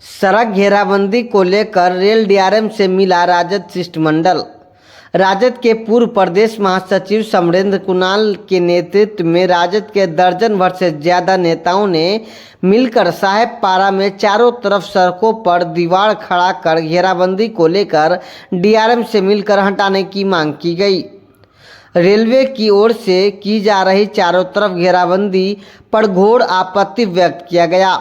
सड़क घेराबंदी को लेकर रेल डीआरएम से मिला राजद शिष्टमंडल। राजद के पूर्व प्रदेश महासचिव समरेंद्र कुणाल के नेतृत्व में राजद के दर्जन भर से ज्यादा नेताओं ने मिलकर साहेबपारा में चारों तरफ सड़कों पर दीवार खड़ा कर घेराबंदी को लेकर डीआरएम से मिलकर हटाने की मांग की गई। रेलवे की ओर से की जा रही चारों तरफ घेराबंदी पर घोर आपत्ति व्यक्त किया गया।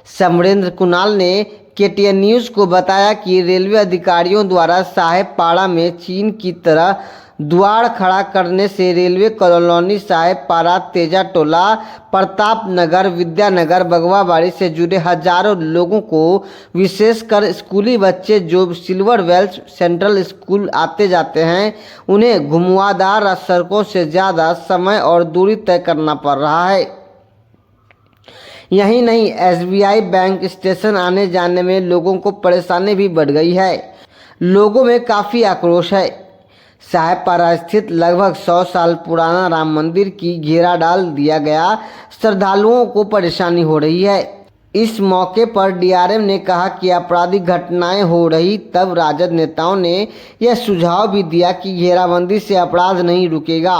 समरेंद्र कुणाल ने केटीएन न्यूज़ को बताया कि रेलवे अधिकारियों द्वारा साहेबपारा में चीन की तरह द्वार खड़ा करने से रेलवे कॉलोनी साहेबपारा, तेजा टोला, प्रताप नगर, विद्यानगर, बगवाबाड़ी से जुड़े हजारों लोगों को, विशेषकर स्कूली बच्चे जो सिल्वर वेल्स सेंट्रल स्कूल आते जाते हैं, उन्हें घुमावदार सड़कों से ज़्यादा समय और दूरी तय करना पड़ रहा है। यही नहीं, एसबीआई बैंक स्टेशन आने जाने में लोगों को परेशानी भी बढ़ गई है। लोगों में काफ़ी आक्रोश है। साहेबपारा स्थित लगभग 100 साल पुराना राम मंदिर की घेरा डाल दिया गया, श्रद्धालुओं को परेशानी हो रही है। इस मौके पर डीआरएम ने कहा कि आपराधिक घटनाएं हो रही तब राजद नेताओं ने यह सुझाव भी दिया कि घेराबंदी से अपराध नहीं रुकेगा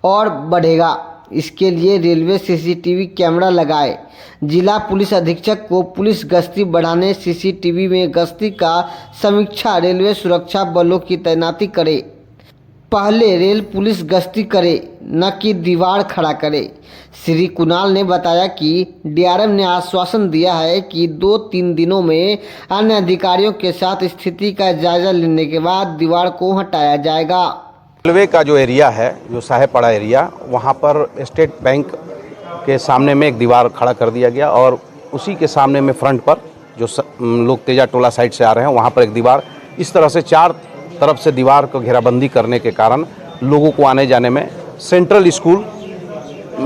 और बढ़ेगा। इसके लिए रेलवे सीसीटीवी कैमरा लगाए, जिला पुलिस अधीक्षक को पुलिस गश्ती बढ़ाने, सीसीटीवी में गश्ती का समीक्षा, रेलवे सुरक्षा बलों की तैनाती करे। पहले रेल पुलिस गश्ती करे, न कि दीवार खड़ा करे। श्री कुणाल ने बताया कि डीआरएम ने आश्वासन दिया है कि 2-3 दिनों में अन्य अधिकारियों के साथ स्थिति का जायजा लेने के बाद दीवार को हटाया जाएगा। रेलवे का जो एरिया है, जो साहेबपारा एरिया, वहाँ पर स्टेट बैंक के सामने में एक दीवार खड़ा कर दिया गया और उसी के सामने में फ्रंट पर जो लोग तेजा टोला साइड से आ रहे हैं वहाँ पर एक दीवार, इस तरह से 4 तरफ से दीवार को घेराबंदी करने के कारण लोगों को आने जाने में, सेंट्रल स्कूल,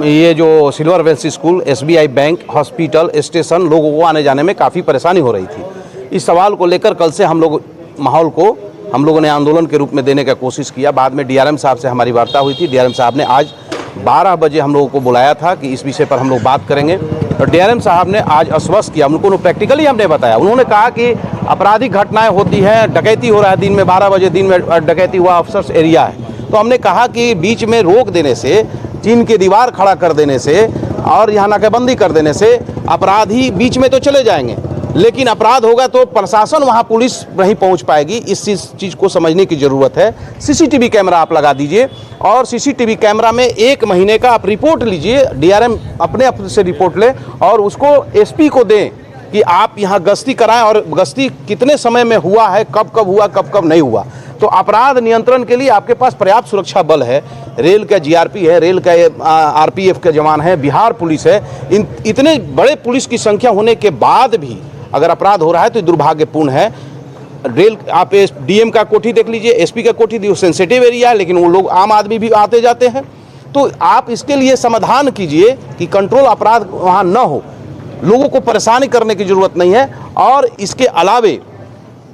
ये जो Silver Wells school, SBI bank, hospital, station, लोगों को आने जाने में काफ़ी परेशानी हो रही थी। इस सवाल को लेकर कल से हम लोगों ने आंदोलन के रूप में देने का कोशिश किया। बाद में डीआरएम साहब से हमारी वार्ता हुई थी। डीआरएम साहब ने आज 12 बजे हम लोगों को बुलाया था कि इस विषय पर हम लोग बात करेंगे। और डीआरएम साहब ने आज आश्वस्त किया, उनको प्रैक्टिकली हमने बताया। उन्होंने कहा कि आपराधिक घटनाएं होती हैं, डकैती हो रहा है, दिन में 12 बजे दिन में डकैती हुआ, अफसर्स एरिया है। तो हमने कहा कि बीच में रोक देने से, चीन की दीवार खड़ा कर देने से और यहाँ नाकेबंदी कर देने से अपराधी बीच में तो चले जाएंगे, लेकिन अपराध होगा तो प्रशासन, वहाँ पुलिस नहीं पहुँच पाएगी। इस चीज़ को समझने की ज़रूरत है। सीसीटीवी कैमरा आप लगा दीजिए और सीसीटीवी कैमरा में 1 महीने का आप रिपोर्ट लीजिए, डीआरएम अपने से रिपोर्ट ले और उसको एसपी को दें कि आप यहाँ गश्ती कराएं और गश्ती कितने समय में हुआ है, कब कब हुआ, कब कब नहीं हुआ। तो अपराध नियंत्रण के लिए आपके पास पर्याप्त सुरक्षा बल है, रेल का जीआरपी है, रेल का आरपीएफ के जवान है, बिहार पुलिस है। इतने बड़े पुलिस की संख्या होने के बाद भी अगर अपराध हो रहा है तो दुर्भाग्यपूर्ण है। रेल, आप डीएम का कोठी देख लीजिए, एसपी का कोठी, वो सेंसिटिव एरिया है, लेकिन वो लोग आम आदमी भी आते जाते हैं। तो आप इसके लिए समाधान कीजिए कि कंट्रोल अपराध वहाँ न हो, लोगों को परेशानी करने की ज़रूरत नहीं है। और इसके अलावे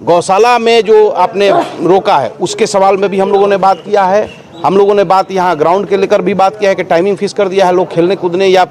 गौशाला में जो आपने रोका है उसके सवाल में भी हम लोगों ने बात किया है। हम लोगों ने बात यहाँ ग्राउंड के लेकर भी बात किया है कि टाइमिंग फिक्स कर दिया है, लोग खेलने कूदने या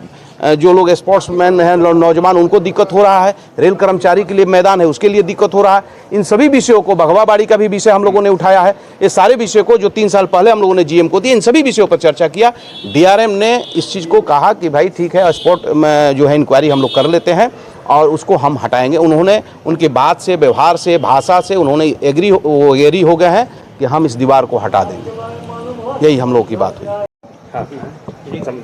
जो लोग स्पोर्ट्समैन हैं, नौजवान, उनको दिक्कत हो रहा है। रेल कर्मचारी के लिए मैदान है, उसके लिए दिक्कत हो रहा है। इन सभी विषयों को, बगवाबाड़ी का भी विषय हम लोगों ने उठाया है। ये सारे विषय को जो 3 साल पहले हम लोगों ने जीएम को दिए, इन सभी विषयों पर चर्चा किया। डीआरएम ने इस चीज़ को कहा कि भाई ठीक है, स्पॉट में जो है इंक्वायरी हम लोग कर लेते हैं और उसको हम हटाएंगे। उन्होंने उनकी बात से, व्यवहार से, भाषा से उन्होंने एग्री हो गए हैं कि हम इस दीवार को हटा देंगे। यही हम लोग की बात हुई। हाँ,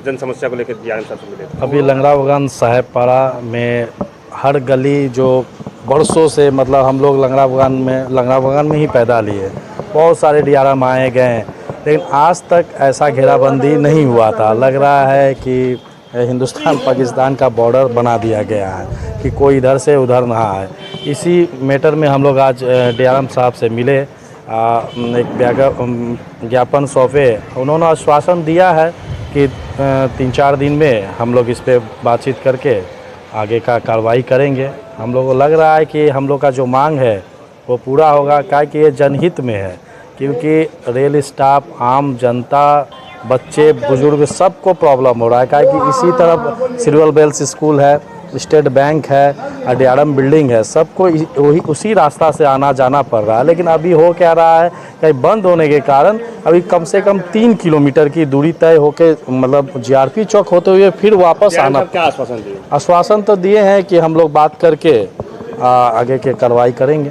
जन समस्या को लेकर डीआरएम साहब से मिले थे। अभी लंगड़ा बागान साहेबपारा में हर गली जो बरसों से, मतलब हम लोग लंगड़ा बागान में ही पैदा लिए, बहुत सारे डीआरएम आए गए, लेकिन आज तक ऐसा घेराबंदी नहीं हुआ था। लग रहा है कि हिंदुस्तान पाकिस्तान का बॉर्डर बना दिया गया है कि कोई इधर से उधर ना आए। इसी मैटर में हम लोग आज डीआरएम साहब से मिले, एक ज्ञापन सौंपे। उन्होंने आश्वासन दिया है कि 3-4 दिन में हम लोग इस पे बातचीत करके आगे का कार्रवाई करेंगे। हम लोग को लग रहा है कि हम लोग का जो मांग है वो पूरा होगा, क्या कि ये जनहित में है, क्योंकि रेल स्टाफ, आम जनता, बच्चे, बुजुर्ग, सबको प्रॉब्लम हो रहा है। क्या कि इसी तरफ सिल्वर वेल्स स्कूल है, स्टेट बैंक है, डीआरएम बिल्डिंग है, सबको वही उसी रास्ता से आना जाना पड़ रहा है। लेकिन अभी हो क्या रहा है, कहीं बंद होने के कारण अभी कम से कम 3 किलोमीटर की दूरी तय होके मतलब जीआरपी चौक होते हुए फिर वापस डीआरएम आना। साहब क्या आश्वासन दिए? आश्वासन तो दिए हैं कि हम लोग बात करके आगे के कार्रवाई करेंगे।